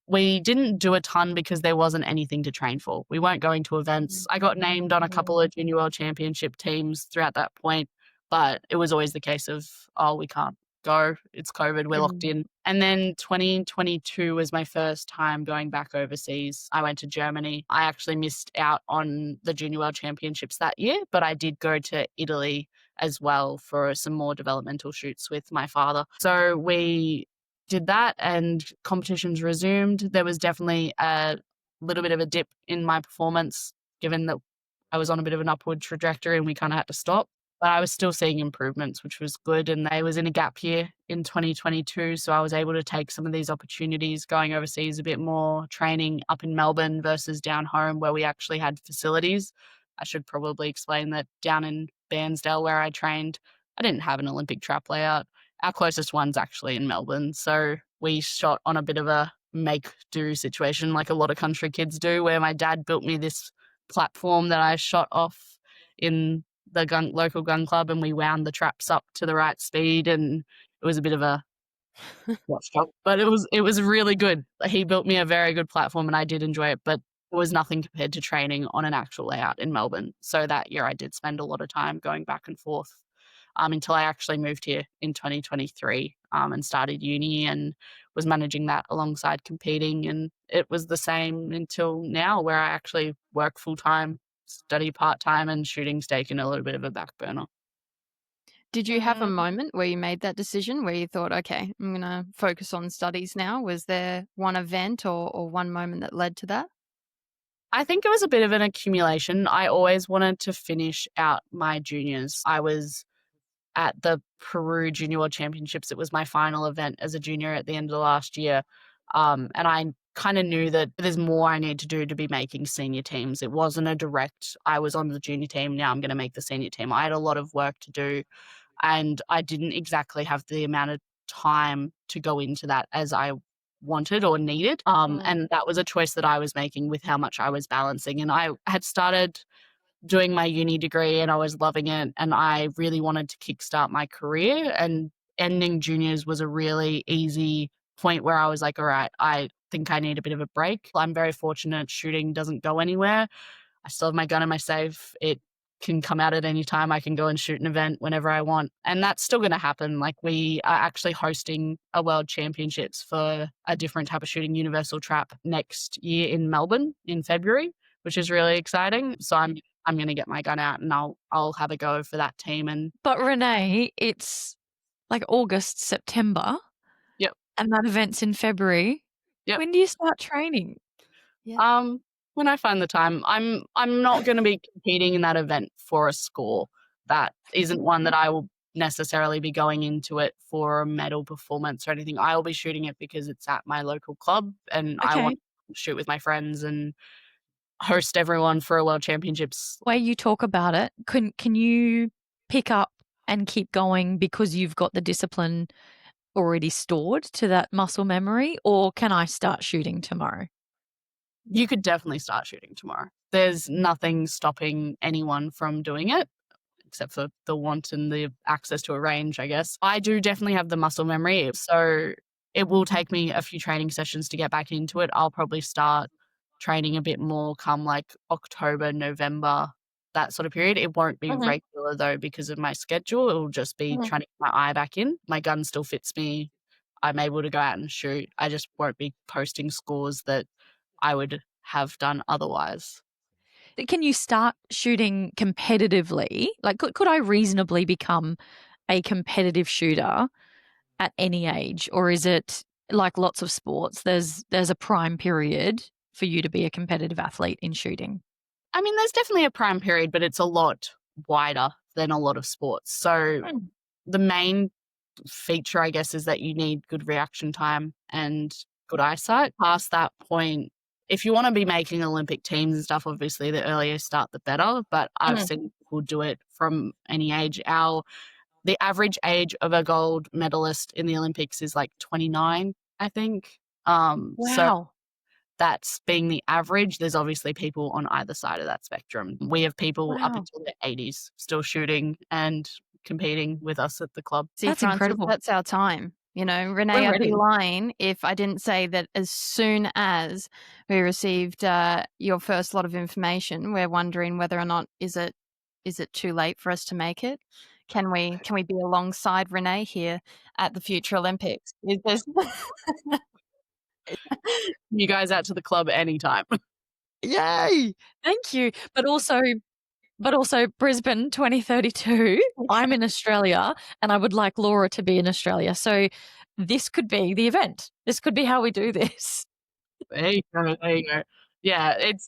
we didn't do a ton because there wasn't anything to train for. We weren't going to events. I got named on a couple of junior world championship teams throughout that point, but it was always the case of, oh, we can't go. It's COVID. We're locked Mm. in. And then 2022 was my first time going back overseas. I went to Germany. I actually missed out on the junior world championships that year, but I did go to Italy as well for some more developmental shoots with my father. So we did that and competitions resumed. There was definitely a little bit of a dip in my performance given that I was on a bit of an upward trajectory and we kind of had to stop. But I was still seeing improvements, which was good. And I was in a gap year in 2022. So I was able to take some of these opportunities going overseas a bit more, training up in Melbourne versus down home where we actually had facilities. I should probably explain that down in Bairnsdale where I trained, I didn't have an Olympic trap layout. Our closest one's actually in Melbourne. So we shot on a bit of a make do situation like a lot of country kids do, where my dad built me this platform that I shot off in the local gun club and we wound the traps up to the right speed and it was a bit of a but it was really good. He built me a very good platform and I did enjoy it, but it was nothing compared to training on an actual layout in Melbourne. So that year I did spend a lot of time going back and forth until I actually moved here in 2023 and started uni and was managing that alongside competing. And it was the same until now where I actually work full time, study part time, and shooting's taken a little bit of a back burner. Did you have a Mm. moment where you made that decision where you thought, okay, I'm going to focus on studies now? Was there one event or one moment that led to that? I think it was a bit of an accumulation. I always wanted to finish out my juniors. I was at the Peru Junior World Championships. It was my final event as a junior at the end of the last year. And I kind of knew that there's more I need to do to be making senior teams. It wasn't a direct, I was on the junior team, now I'm going to make the senior team. I had a lot of work to do, and I didn't exactly have the amount of time to go into that as I wanted or needed. And that was a choice that I was making with how much I was balancing. And I had started doing my uni degree and I was loving it, and I really wanted to kickstart my career, and ending juniors was a really easy point where I was like, all right, I think I need a bit of a break. I'm very fortunate shooting doesn't go anywhere. I still have my gun in my safe. It can come out at any time. I can go and shoot an event whenever I want. And that's still going to happen. Like, we are actually hosting a world championships for a different type of shooting, universal trap, next year in Melbourne in February, which is really exciting. So I'm going to get my gun out and I'll have a go for that team. But Renae, it's like August, September. Yep. And that event's in February. Yep. When do you start training? Yeah. When I find the time. I'm not going to be competing in that event for a score. That isn't one that I will necessarily be going into it for a medal performance or anything. I will be shooting it because it's at my local club, and I want to shoot with my friends and host everyone for a world championships. The way you talk about it, can you pick up and keep going because you've got the discipline already stored to that muscle memory, or can I start shooting tomorrow? You could definitely start shooting tomorrow. There's nothing stopping anyone from doing it, except for the want and the access to a range, I guess. I do definitely have the muscle memory, so it will take me a few training sessions to get back into it. I'll probably start training a bit more come like October, November, that sort of period. It won't be regular though because of my schedule. It will just be trying to get my eye back in. My gun still fits me. I'm able to go out and shoot. I just won't be posting scores that I would have done otherwise. Can you start shooting competitively? Like, could I reasonably become a competitive shooter at any age, or is it like lots of sports? There's a prime period for you to be a competitive athlete in shooting. I mean, there's definitely a prime period, but it's a lot wider than a lot of sports. So the main feature, I guess, is that you need good reaction time and good eyesight. Past that point, if you want to be making Olympic teams and stuff, obviously the earlier you start, the better. But I've seen people do it from any age. The average age of a gold medalist in the Olympics is like 29, I think. Wow. So that's being the average. There's obviously people on either side of that spectrum. We have people up until their 80s still shooting and competing with us at the club. See, That's Frances, incredible. that's our time. You know, Renae, I'd be lying if I didn't say that as soon as we received your first lot of information, we're wondering whether or not is it too late for us to make it? Can we be alongside Renae here at the future Olympics? Is this You guys out to the club anytime. Yay! Thank you. But also Brisbane 2032. I'm in Australia and I would like Laura to be in Australia. So this could be the event. This could be how we do this. There you go. Yeah, it's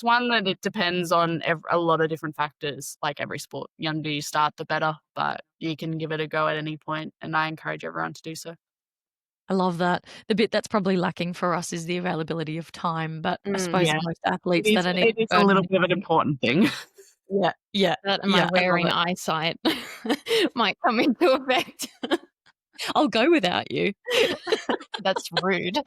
one that it depends on a lot of different factors, like every sport. The younger you start, the better, but you can give it a go at any point, and I encourage everyone to do so. I love that. The bit that's probably lacking for us is the availability of time, but I suppose most athletes it is a little bit of an important thing. Yeah. that my wearing eyesight might come into effect? I'll go without you. That's rude.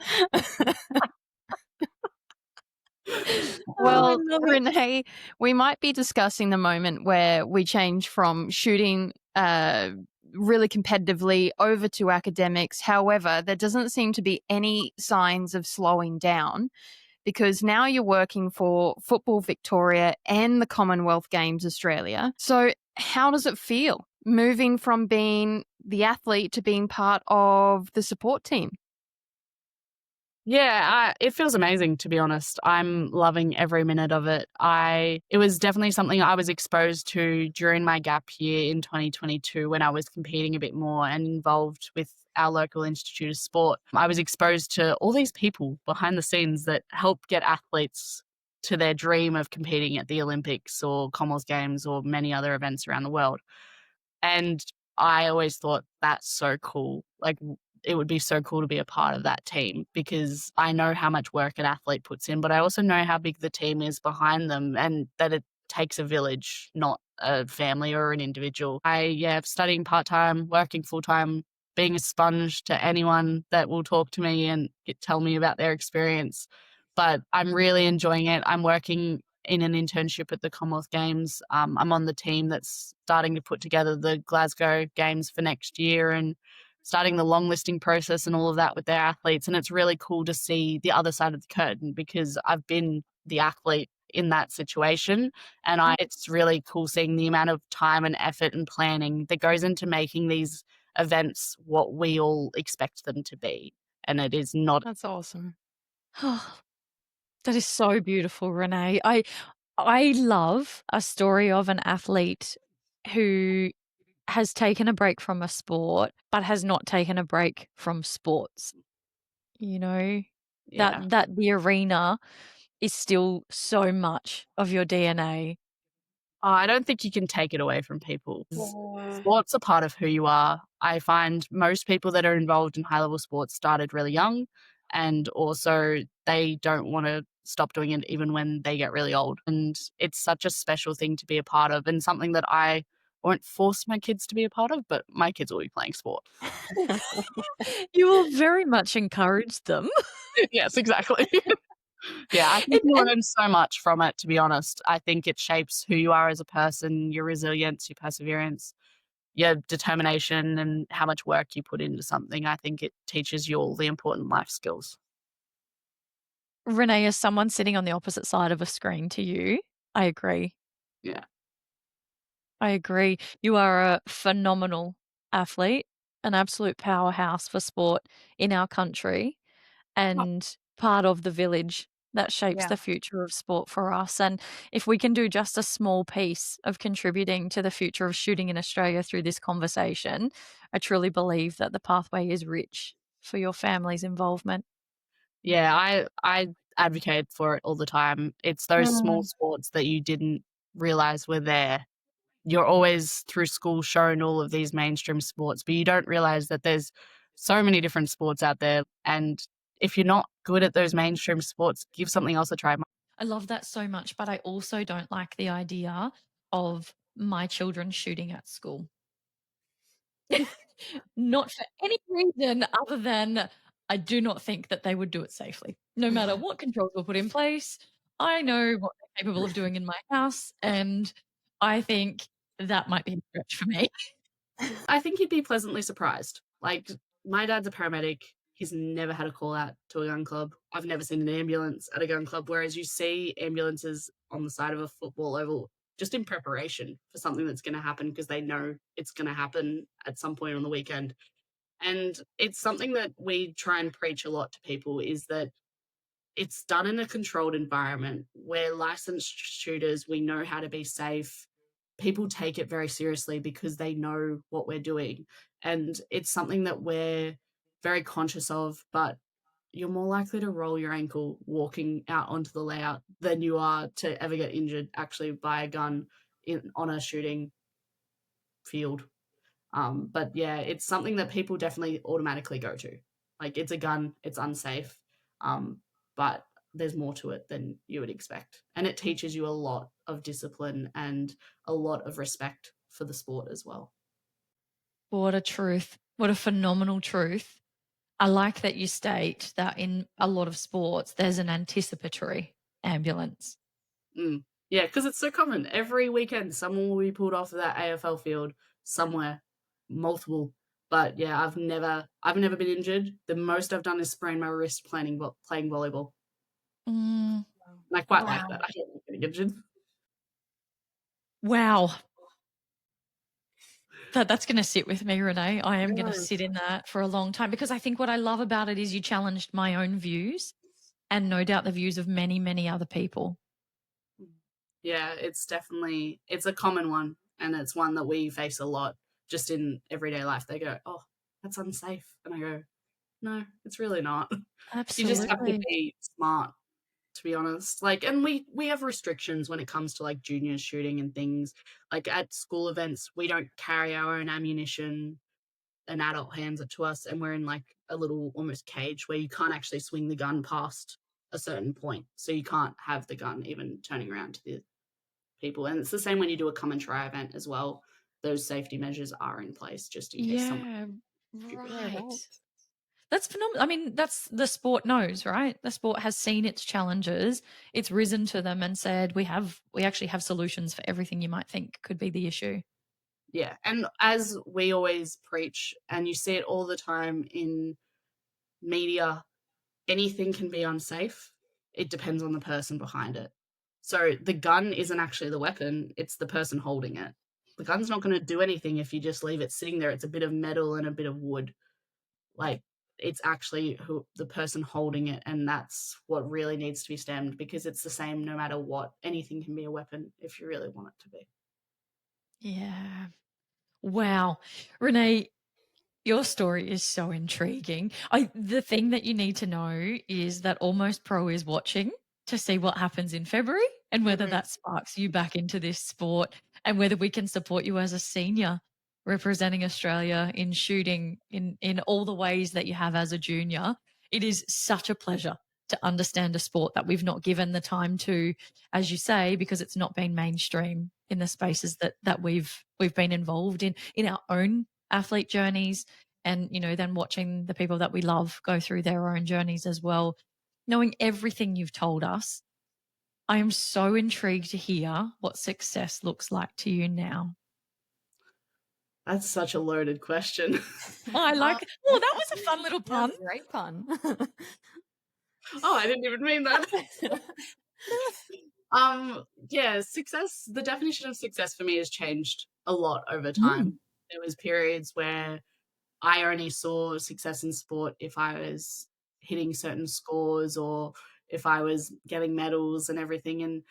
Well, Renae, we might be discussing the moment where we change from shooting really competitively over to academics. However, there doesn't seem to be any signs of slowing down, because now you're working for Football Victoria and the Commonwealth Games Australia. So how does it feel moving from being the athlete to being part of the support team? Yeah, it feels amazing, to be honest. I'm loving every minute of it. It was definitely something I was exposed to during my gap year in 2022 when I was competing a bit more and involved with our local Institute of Sport. I was exposed to all these people behind the scenes that help get athletes to their dream of competing at the Olympics or Commonwealth Games or many other events around the world. And I always thought that's so cool. Like, it would be so cool to be a part of that team because I know how much work an athlete puts in, but I also know how big the team is behind them and that it takes a village, not a family or an individual. Studying part-time, working full-time, being a sponge to anyone that will talk to me and tell me about their experience. But I'm really enjoying it. I'm working in an internship at the Commonwealth Games. I'm on the team that's starting to put together the Glasgow Games for next year and starting the long listing process and all of that with their athletes. And it's really cool to see the other side of the curtain because I've been the athlete in that situation. And it's really cool seeing the amount of time and effort and planning that goes into making these events what we all expect them to be. And it is not. That's awesome. That is so beautiful, Renae. I love a story of an athlete who has taken a break from a sport, but has not taken a break from sports. You know, Yeah. that the arena is still so much of your DNA. Oh, I don't think you can take it away from people. Sport's a part of who you are. I find most people that are involved in high-level sports started really young, and also they don't wanna stop doing it even when they get really old, and it's such a special thing to be a part of and something that I won't force my kids to be a part of, but my kids will be playing sport. You will very much encourage them. Yes, exactly. Yeah, I think And you and learn so much from it, to be honest. I think it shapes who you are as a person, your resilience, your perseverance, your determination, and how much work you put into something. I think it teaches you all the important life skills. Renae, as someone sitting on the opposite side of a screen to you, I agree. Yeah. I agree. You are a phenomenal athlete, an absolute powerhouse for sport in our country, Oh, and part of the village that shapes yeah. the future of sport for us. And if we can do just a small piece of contributing to the future of shooting in Australia through this conversation, I truly believe that the pathway is rich for your family's involvement. Yeah, I advocate for it all the time. It's those small sports that you didn't realize were there. You're always through school shown all of these mainstream sports, but you don't realize that there's so many different sports out there. And if you're not good at those mainstream sports, give something else a try. I love that so much, but I also don't like the idea of my children shooting at school. Not for any reason other than I do not think that they would do it safely. No matter what controls were put in place, I know what they're capable of doing in my house, and I think that might be a stretch for me. I think you'd be pleasantly surprised. Like, my dad's a paramedic. He's never had a call out to a gun club. I've never seen an ambulance at a gun club, whereas you see ambulances on the side of a football oval just in preparation for something that's going to happen because they know it's going to happen at some point on the weekend. And it's something that we try and preach a lot to people is that it's done in a controlled environment. We're licensed shooters. We know how to be safe. People take it very seriously because they know what we're doing. And it's something that we're very conscious of, but you're more likely to roll your ankle walking out onto the layout than you are to ever get injured actually by a gun on a shooting field. But yeah, it's something that people definitely automatically go to. Like, it's a gun, it's unsafe, but there's more to it than you would expect. And it teaches you a lot of discipline and a lot of respect for the sport as well. What a truth. What a phenomenal truth. I like that you state that in a lot of sports, there's an anticipatory ambulance. Mm. Yeah, because it's so common. Every weekend, someone will be pulled off of that AFL field somewhere, multiple. But yeah, I've never been injured. The most I've done is sprain my wrist playing volleyball. Mm, And I quite like wow. that. I don't like getting injured. Wow. That's gonna sit with me, Renae. I am gonna Yeah. sit in that for a long time because I think what I love about it is you challenged my own views and no doubt the views of many, many other people. Yeah, it's a common one, and it's one that we face a lot just in everyday life. They go, "Oh, that's unsafe." And I go, "No, it's really not." You just have to Absolutely. be smart to be honest. Like, and we have restrictions when it comes to like junior shooting and things. Like at school events, we don't carry our own ammunition. An adult hands it to us, and we're in like a little almost cage where you can't actually swing the gun past a certain point. So you can't have the gun even turning around to the people. And it's the same when you do a come and try event as well. Those safety measures are in place just in case someone. Yeah, Yeah, it right. helps. That's phenomenal. I mean, that's the sport knows, right? The sport has seen its challenges. It's risen to them and said, we actually have solutions for everything you might think could be the issue. Yeah. And as we always preach, and you see it all the time in media, anything can be unsafe. It depends on the person behind it. So the gun isn't actually the weapon, it's the person holding it. The gun's not going to do anything if you just leave it sitting there. It's a bit of metal and a bit of wood. Like, it's actually the person holding it, and that's what really needs to be stemmed, because it's the same no matter what. Anything can be a weapon if you really want it to be. Yeah. Wow. Renae, your story is so intriguing. The thing that you need to know is that Almost Pro is watching to see what happens in February and whether that sparks you back into this sport and whether we can support you as a senior representing Australia in shooting in all the ways that you have as a junior. It is such a pleasure to understand a sport that we've not given the time to, as you say, because it's not been mainstream in the spaces that we've been involved in our own athlete journeys, and then watching the people that we love go through their own journeys as well. Knowing everything you've told us, I am so intrigued to hear what success looks like to you now. That's such a loaded question. I like it. Well, that was a fun little pun. That's a great pun. Oh, I didn't even mean that. Yeah, success, the definition of success for me has changed a lot over time. There was periods where I only saw success in sport if I was hitting certain scores or if I was getting medals and everything. And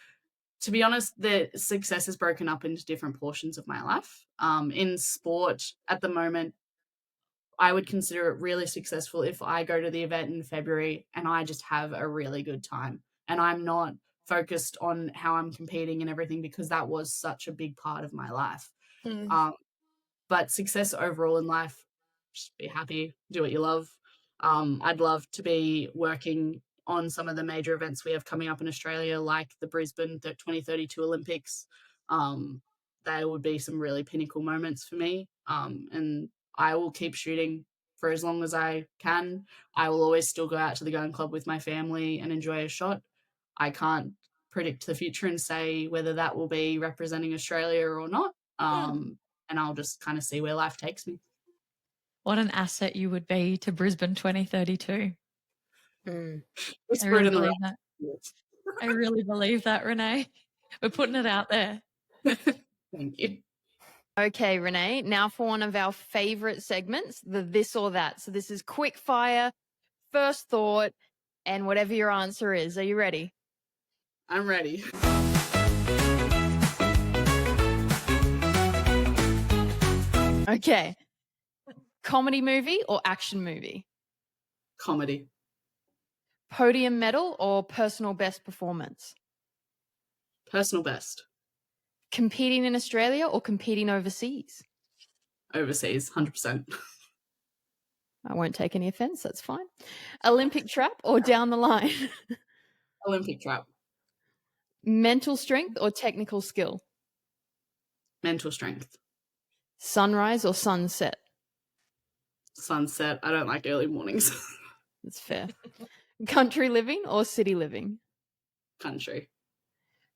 to be honest, the success is broken up into different portions of my life. In sport at the moment, I would consider it really successful if I go to the event in February and I just have a really good time and I'm not focused on how I'm competing and everything, because that was such a big part of my life. But success overall in life, just be happy, do what you love. I'd love to be working on some of the major events we have coming up in Australia, like the Brisbane 2032 Olympics. They would be some really pinnacle moments for me. And I will keep shooting for as long as I can. I will always still go out to the gun club with my family and enjoy a shot. I can't predict the future and say whether that will be representing Australia or not. And I'll just kind of see where life takes me. What an asset you would be to Brisbane 2032. I really believe that. I really believe that, Renae. We're putting it out there. Thank you. Okay, Renae, now for one of our favorite segments, the this or that. So this is quick fire, first thought, and whatever your answer is. Are you ready? I'm ready. Okay. Comedy movie or action movie? Comedy. Podium medal or personal best performance? Personal best. Competing in Australia or competing overseas? Overseas, 100%. I won't take any offense. That's fine. Olympic trap or down the line? Olympic trap. Mental strength or technical skill? Mental strength. Sunrise or sunset? Sunset. I don't like early mornings. That's fair. Country living or city living? Country.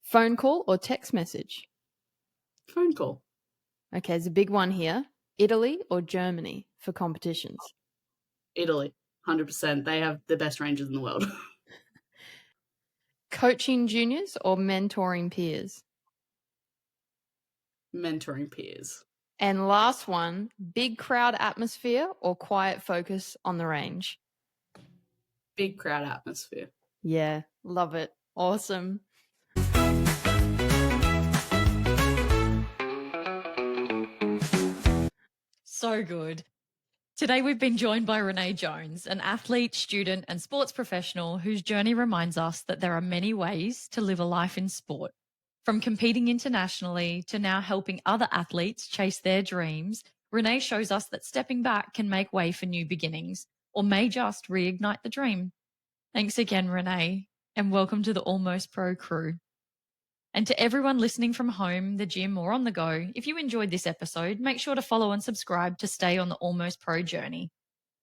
Phone call or text message? Phone call. Okay, there's a big one here. Italy or Germany for competitions? Italy. 100%. They have the best ranges in the world. Coaching juniors or mentoring peers? Mentoring peers. And last one, big crowd atmosphere or quiet focus on the range? Big crowd atmosphere. Yeah, love it. Awesome. So good. Today we've been joined by Renae Jones, an athlete, student, and sports professional whose journey reminds us that there are many ways to live a life in sport. From competing internationally to now helping other athletes chase their dreams, Renae shows us that stepping back can make way for new beginnings, or may just reignite the dream. Thanks again, Renae, and welcome to the Almost Pro crew. And to everyone listening from home, the gym, or on the go, if you enjoyed this episode, make sure to follow and subscribe to stay on the Almost Pro journey.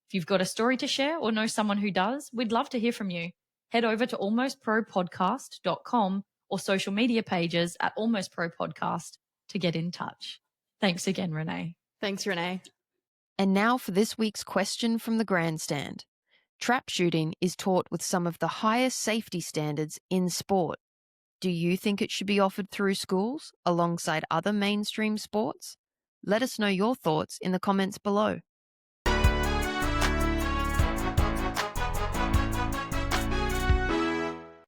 If you've got a story to share or know someone who does, we'd love to hear from you. Head over to almostpropodcast.com or social media pages at Almost Pro Podcast to get in touch. Thanks again, Renae. Thanks, Renae. And now for this week's question from the Grandstand. Trap shooting is taught with some of the highest safety standards in sport. Do you think it should be offered through schools alongside other mainstream sports? Let us know your thoughts in the comments below.